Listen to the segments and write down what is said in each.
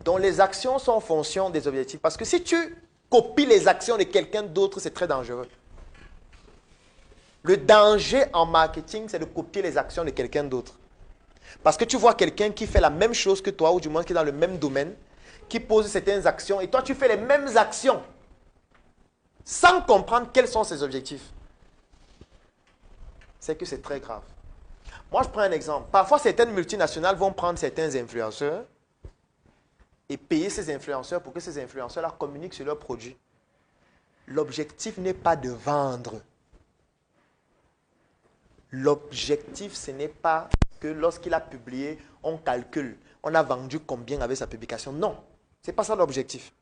Donc les actions sont en fonction des objectifs. Parce que si tu copies les actions de quelqu'un d'autre, c'est très dangereux. Le danger en marketing, c'est de copier les actions de quelqu'un d'autre. Parce que tu vois quelqu'un qui fait la même chose que toi, ou du moins qui est dans le même domaine, qui pose certaines actions, et toi tu fais les mêmes actions, sans comprendre quels sont ses objectifs. C'est que c'est très grave. Moi, je prends un exemple. Parfois, certaines multinationales vont prendre certains influenceurs et payer ces influenceurs pour que ces influenceurs-là communiquent sur leurs produits. L'objectif n'est pas de vendre. L'objectif, ce n'est pas que lorsqu'il a publié, on calcule, on a vendu combien avec sa publication. Non, ce n'est pas ça l'objectif.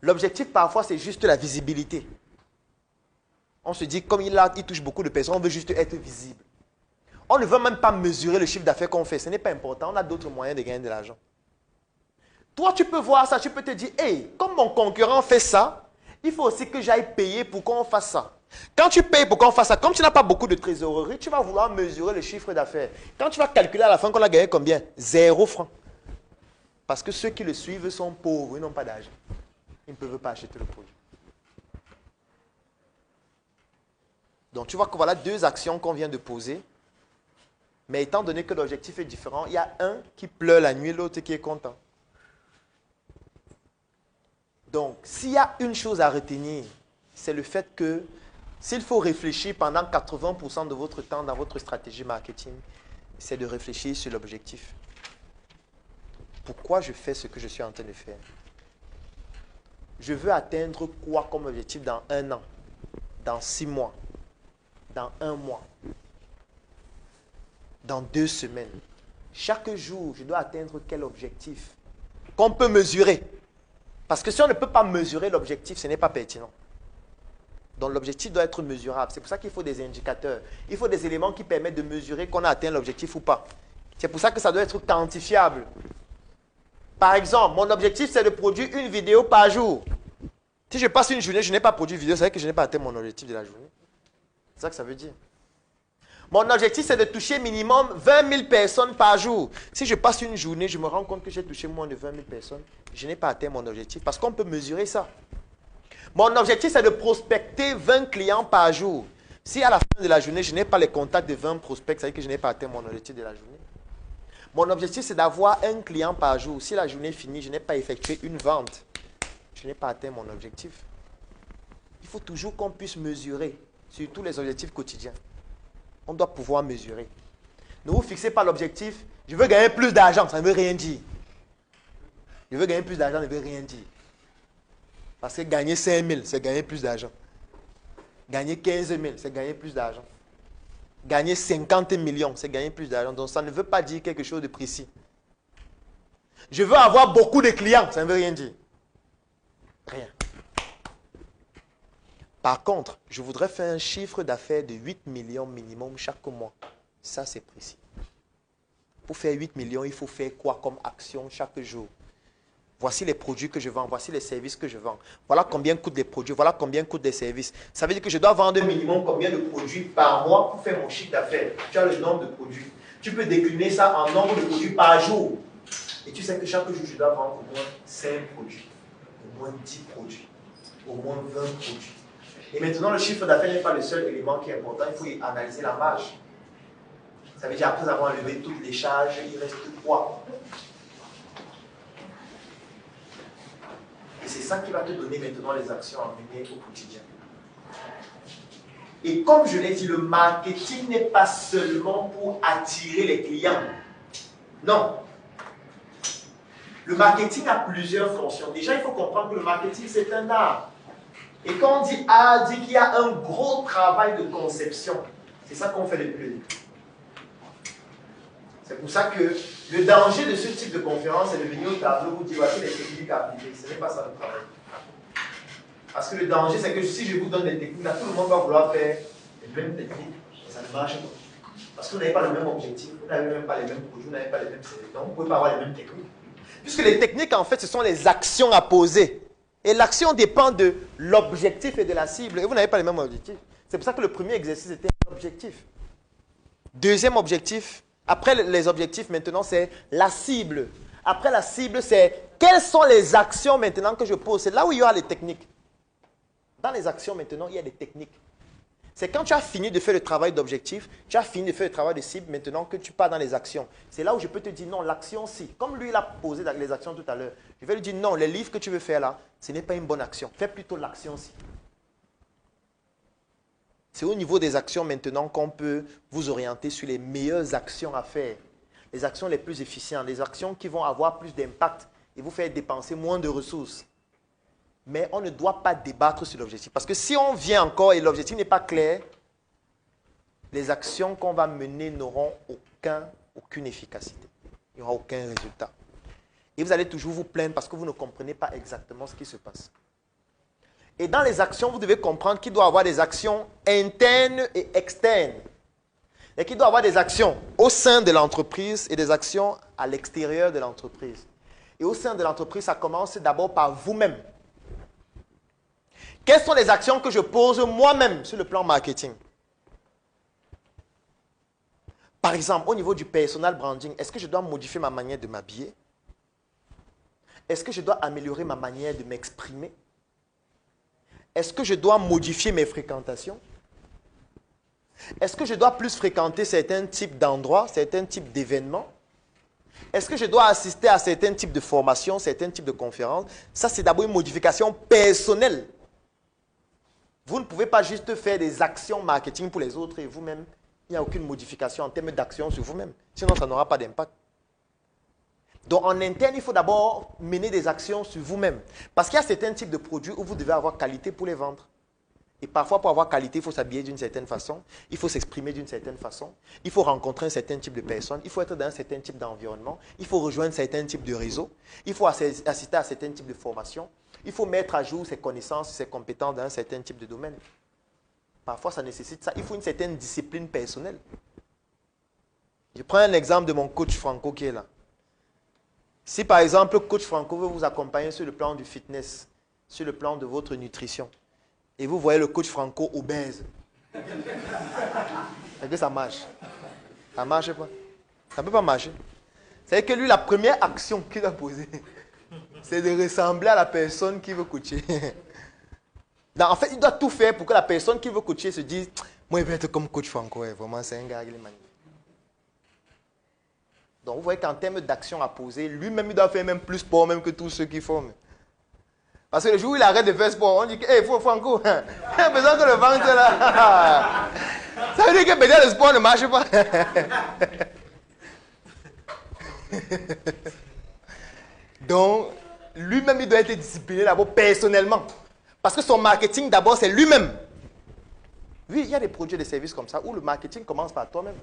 L'objectif, parfois, c'est juste la visibilité. On se dit, comme il touche beaucoup de personnes, on veut juste être visible. On ne veut même pas mesurer le chiffre d'affaires qu'on fait. Ce n'est pas important. On a d'autres moyens de gagner de l'argent. Toi, tu peux voir ça. Tu peux te dire, hey, comme mon concurrent fait ça, il faut aussi que j'aille payer pour qu'on fasse ça. Quand tu payes pour qu'on fasse ça, comme tu n'as pas beaucoup de trésorerie, tu vas vouloir mesurer le chiffre d'affaires. Quand tu vas calculer à la fin qu'on a gagné combien? 0 francs. Parce que ceux qui le suivent sont pauvres, ils n'ont pas d'argent. Ils ne peuvent pas acheter le produit. Donc tu vois que voilà deux actions qu'on vient de poser. Mais étant donné que l'objectif est différent, il y a un qui pleure la nuit, l'autre qui est content. Donc, s'il y a une chose à retenir, c'est le fait que s'il faut réfléchir pendant 80% de votre temps dans votre stratégie marketing, c'est de réfléchir sur l'objectif. Pourquoi je fais ce que je suis en train de faire? Je veux atteindre quoi comme objectif dans 1 an, dans 6 mois, dans 1 mois, dans 2 semaines. Chaque jour, je dois atteindre quel objectif qu'on peut mesurer. Parce que si on ne peut pas mesurer l'objectif, ce n'est pas pertinent. Donc l'objectif doit être mesurable. C'est pour ça qu'il faut des indicateurs. Il faut des éléments qui permettent de mesurer qu'on a atteint l'objectif ou pas. C'est pour ça que ça doit être quantifiable. Par exemple, mon objectif, c'est de produire une vidéo par jour. Si je passe une journée, je n'ai pas produit de vidéo, c'est vrai que je n'ai pas atteint mon objectif de la journée. C'est ça que ça veut dire. Mon objectif, c'est de toucher minimum 20 000 personnes par jour. Si je passe une journée, je me rends compte que j'ai touché moins de 20 000 personnes, je n'ai pas atteint mon objectif parce qu'on peut mesurer ça. Mon objectif, c'est de prospecter 20 clients par jour. Si à la fin de la journée, je n'ai pas les contacts de 20 prospects, ça veut dire que je n'ai pas atteint mon objectif de la journée. Mon objectif, c'est d'avoir un client par jour. Si la journée finit, je n'ai pas effectué une vente, je n'ai pas atteint mon objectif. Il faut toujours qu'on puisse mesurer sur tous les objectifs quotidiens. On doit pouvoir mesurer. Ne vous fixez pas l'objectif, je veux gagner plus d'argent, ça ne veut rien dire. Je veux gagner plus d'argent, ça ne veut rien dire. Parce que gagner 5 000, c'est gagner plus d'argent. Gagner 15 000, c'est gagner plus d'argent. Gagner 50 millions, c'est gagner plus d'argent. Donc ça ne veut pas dire quelque chose de précis. Je veux avoir beaucoup de clients, ça ne veut rien dire. Rien. Par contre, je voudrais faire un chiffre d'affaires de 8 millions minimum chaque mois. Ça, c'est précis. Pour faire 8 millions, il faut faire quoi comme action chaque jour? Voici les produits que je vends, voici les services que je vends. Voilà combien coûtent les produits, voilà combien coûtent les services. Ça veut dire que je dois vendre minimum combien de produits par mois pour faire mon chiffre d'affaires. Tu as le nombre de produits. Tu peux décliner ça en nombre de produits par jour. Et tu sais que chaque jour, je dois vendre au moins 5 produits, au moins 10 produits, au moins 20 produits. Et maintenant, le chiffre d'affaires n'est pas le seul élément qui est important. Il faut y analyser la marge. Ça veut dire après avoir enlevé toutes les charges, il reste quoi? Et c'est ça qui va te donner maintenant les actions à mener au quotidien. Et comme je l'ai dit, le marketing n'est pas seulement pour attirer les clients. Non. Le marketing a plusieurs fonctions. Déjà, il faut comprendre que le marketing, c'est un art. Et quand on dit art, dit qu'il y a un gros travail de conception. C'est ça qu'on fait depuis le début. C'est pour ça que le danger de ce type de conférence, c'est de venir au tableau vous dire voici les techniques à appliquer. Ce n'est pas ça le travail. Parce que le danger, c'est que si je vous donne des techniques, là, tout le monde va vouloir faire les mêmes techniques. Et ça ne marche pas. Parce que vous n'avez pas le même objectif, vous n'avez même pas les mêmes produits, vous n'avez pas les mêmes services. Donc vous ne pouvez pas avoir les mêmes techniques. Puisque les techniques, en fait, ce sont les actions à poser. Et l'action dépend de l'objectif et de la cible. Et vous n'avez pas les mêmes objectifs. C'est pour ça que le premier exercice était l'objectif. Deuxième objectif, après les objectifs, maintenant, c'est la cible. Après la cible, c'est quelles sont les actions maintenant que je pose. C'est là où il y aura les techniques. Dans les actions maintenant, il y a des techniques. C'est quand tu as fini de faire le travail d'objectif, tu as fini de faire le travail de cible, maintenant que tu pars dans les actions. C'est là où je peux te dire non, l'action si. Comme lui, il a posé les actions tout à l'heure. Je vais lui dire non, les livres que tu veux faire là, ce n'est pas une bonne action. Fais plutôt l'action si. C'est au niveau des actions maintenant qu'on peut vous orienter sur les meilleures actions à faire. Les actions les plus efficientes, les actions qui vont avoir plus d'impact et vous faire dépenser moins de ressources. Mais on ne doit pas débattre sur l'objectif. Parce que si on vient encore et l'objectif n'est pas clair, les actions qu'on va mener n'auront aucune efficacité. Il n'y aura aucun résultat. Et vous allez toujours vous plaindre parce que vous ne comprenez pas exactement ce qui se passe. Et dans les actions, vous devez comprendre qu'il doit y avoir des actions internes et externes. Et qu'il doit y avoir des actions au sein de l'entreprise et des actions à l'extérieur de l'entreprise. Et au sein de l'entreprise, ça commence d'abord par vous-même. Quelles sont les actions que je pose moi-même sur le plan marketing? Par exemple, au niveau du personal branding, est-ce que je dois modifier ma manière de m'habiller? Est-ce que je dois améliorer ma manière de m'exprimer? Est-ce que je dois modifier mes fréquentations? Est-ce que je dois plus fréquenter certains types d'endroits, certains types d'événements? Est-ce que je dois assister à certains types de formations, certains types de conférences? Ça, c'est d'abord une modification personnelle. Vous ne pouvez pas juste faire des actions marketing pour les autres et vous-même, il n'y a aucune modification en termes d'action sur vous-même. Sinon, ça n'aura pas d'impact. Donc, en interne, il faut d'abord mener des actions sur vous-même. Parce qu'il y a certains types de produits où vous devez avoir qualité pour les vendre. Et parfois, pour avoir qualité, il faut s'habiller d'une certaine façon, il faut s'exprimer d'une certaine façon, il faut rencontrer un certain type de personnes, il faut être dans un certain type d'environnement, il faut rejoindre certains types de réseaux, il faut assister à certains types de formations, il faut mettre à jour ses connaissances, ses compétences dans un certain type de domaine. Parfois, ça nécessite ça. Il faut une certaine discipline personnelle. Je prends un exemple de mon coach Franco qui est là. Si par exemple, le coach Franco veut vous accompagner sur le plan du fitness, sur le plan de votre nutrition, et vous voyez le coach Franco obèse, est-ce que ça marche? Ça ne marche pas. Ça ne peut pas marcher. C'est que lui, la première action qu'il a posée, c'est de ressembler à la personne qui veut coacher. Donc, en fait, il doit tout faire pour que la personne qui veut coacher se dise « Moi, je vais être comme coach Franco. Vraiment, c'est un gars, il est magnifique. » Donc, vous voyez qu'en termes d'action à poser, lui-même, il doit faire même plus sport même que tous ceux qui forment. Parce que le jour où il arrête de faire sport, on dit que, hey, Franco, il a besoin que le ventre là. Ça veut dire que peut-être le sport ne marche pas. Donc, lui-même, il doit être discipliné d'abord personnellement. Parce que son marketing, d'abord, c'est lui-même. Oui, il y a des produits et des services comme ça où le marketing commence par toi-même.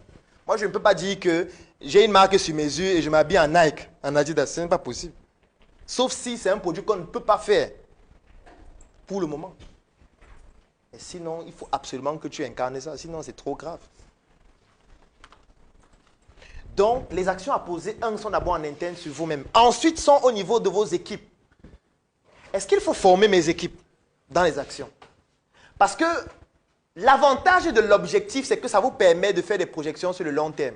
Moi, je ne peux pas dire que j'ai une marque sur mes yeux et je m'habille en Nike, en Adidas. Ce n'est pas possible. Sauf si c'est un produit qu'on ne peut pas faire pour le moment. Et sinon, il faut absolument que tu incarnes ça. Sinon, c'est trop grave. Donc, les actions à poser, sont d'abord en interne sur vous-même. Ensuite, sont au niveau de vos équipes. Est-ce qu'il faut former mes équipes dans les actions? Parce que l'avantage de l'objectif, c'est que ça vous permet de faire des projections sur le long terme.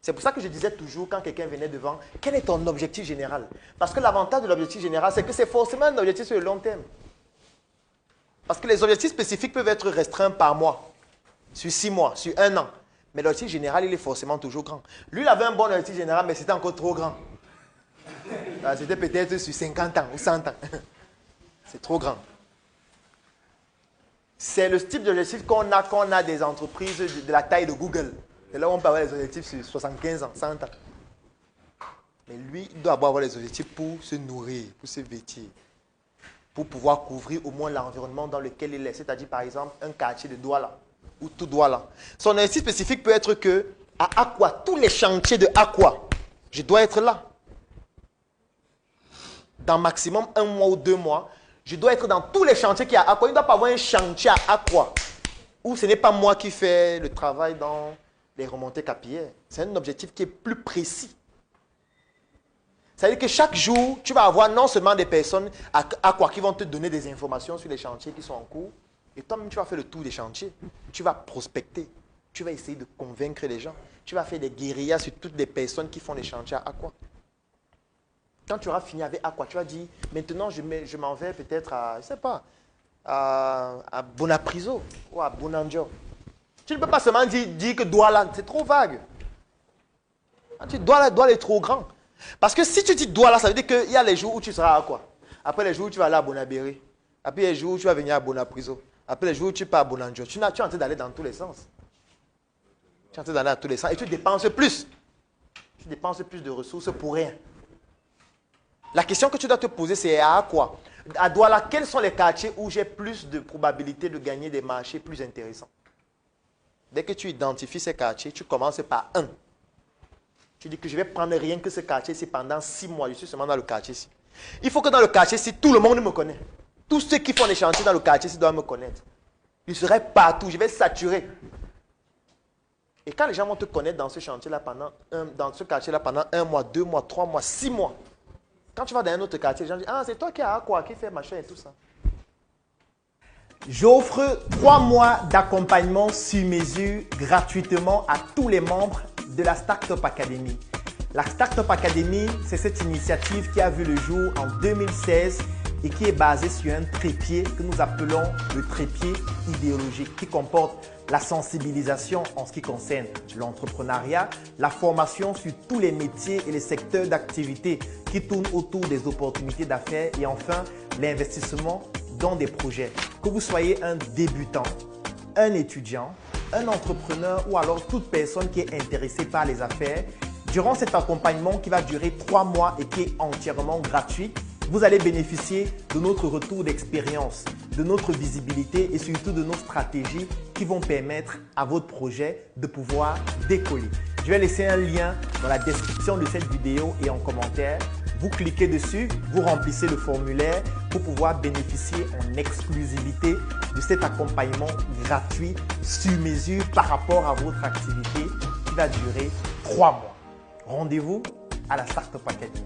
C'est pour ça que je disais toujours, quand quelqu'un venait devant, quel est ton objectif général? Parce que l'avantage de l'objectif général, c'est que c'est forcément un objectif sur le long terme. Parce que les objectifs spécifiques peuvent être restreints par mois, sur 6 mois, sur 1 an. Mais l'objectif général, il est forcément toujours grand. Lui, il avait un bon objectif général, mais c'était encore trop grand. C'était peut-être sur 50 ans ou 100 ans. C'est trop grand. C'est le type d'objectif qu'on a quand on a des entreprises de la taille de Google. Et là, on peut avoir les objectifs sur 75 ans, 100 ans. Mais lui, il doit avoir les objectifs pour se nourrir, pour se vêtir, pour pouvoir couvrir au moins l'environnement dans lequel il est. C'est-à-dire, par exemple, un quartier de Douala, ou tout Douala. Son objectif spécifique peut être que, à Aqua, tous les chantiers de Aqua, je dois être là. Dans maximum 1 mois ou 2 mois, je dois être dans tous les chantiers qu'il y a à Aqua. Il ne doit pas avoir un chantier à Aqua, où ce n'est pas moi qui fais le travail dans les remontées capillaires. C'est un objectif qui est plus précis. C'est-à-dire que chaque jour, tu vas avoir non seulement des personnes qui vont te donner des informations sur les chantiers qui sont en cours, et toi-même, tu vas faire le tour des chantiers. Tu vas prospecter. Tu vas essayer de convaincre les gens. Tu vas faire des guérillas sur toutes les personnes qui font des chantiers à Aqua. Quand tu auras fini avec Aqua, tu vas dire, maintenant je m'en vais peut-être à, je ne sais pas, à Bonapriso ou à Bonanjo. Tu ne peux pas seulement dire que Douala, c'est trop vague. Douala est trop grand. Parce que si tu dis Douala, ça veut dire qu'il y a les jours où tu seras à Aqua. Après les jours où tu vas aller à Bonabéry. Après les jours où tu vas venir à Bonapriso. Après les jours où tu pars à Bonanjo. Tu es en train d'aller dans tous les sens. Tu es en train d'aller dans tous les sens et tu dépenses plus. Tu dépenses plus de ressources pour rien. La question que tu dois te poser, c'est à quoi? À Douala, quels sont les quartiers où j'ai plus de probabilité de gagner des marchés plus intéressants? Dès que tu identifies ces quartiers, tu commences par un. Tu dis que je vais prendre rien que ce quartier-ci pendant 6 mois. Je suis seulement dans le quartier-ci. Il faut que dans le quartier-ci, tout le monde me connaît. Tous ceux qui font des chantiers dans le quartier-ci doivent me connaître. Je serai partout. Je vais saturer. Et quand les gens vont te connaître dans ce chantier-là dans ce quartier-là pendant 1 mois, 2 mois, 3 mois, 6 mois, quand tu vas dans un autre quartier, les gens disent, ah, c'est toi qui as quoi, qui fait machin et tout ça. J'offre 3 mois d'accompagnement sur mesure gratuitement à tous les membres de la Startup Academy. La Startup Academy, c'est cette initiative qui a vu le jour en 2016 et qui est basée sur un trépied que nous appelons le trépied idéologique qui comporte la sensibilisation en ce qui concerne l'entrepreneuriat, la formation sur tous les métiers et les secteurs d'activité qui tournent autour des opportunités d'affaires et enfin l'investissement dans des projets. Que vous soyez un débutant, un étudiant, un entrepreneur ou alors toute personne qui est intéressée par les affaires, durant cet accompagnement qui va durer 3 mois et qui est entièrement gratuit, vous allez bénéficier de notre retour d'expérience, de notre visibilité et surtout de nos stratégies qui vont permettre à votre projet de pouvoir décoller. Je vais laisser un lien dans la description de cette vidéo et en commentaire. Vous cliquez dessus, vous remplissez le formulaire pour pouvoir bénéficier en exclusivité de cet accompagnement gratuit sur mesure par rapport à votre activité qui va durer 3 mois. Rendez-vous à la Startup Academy.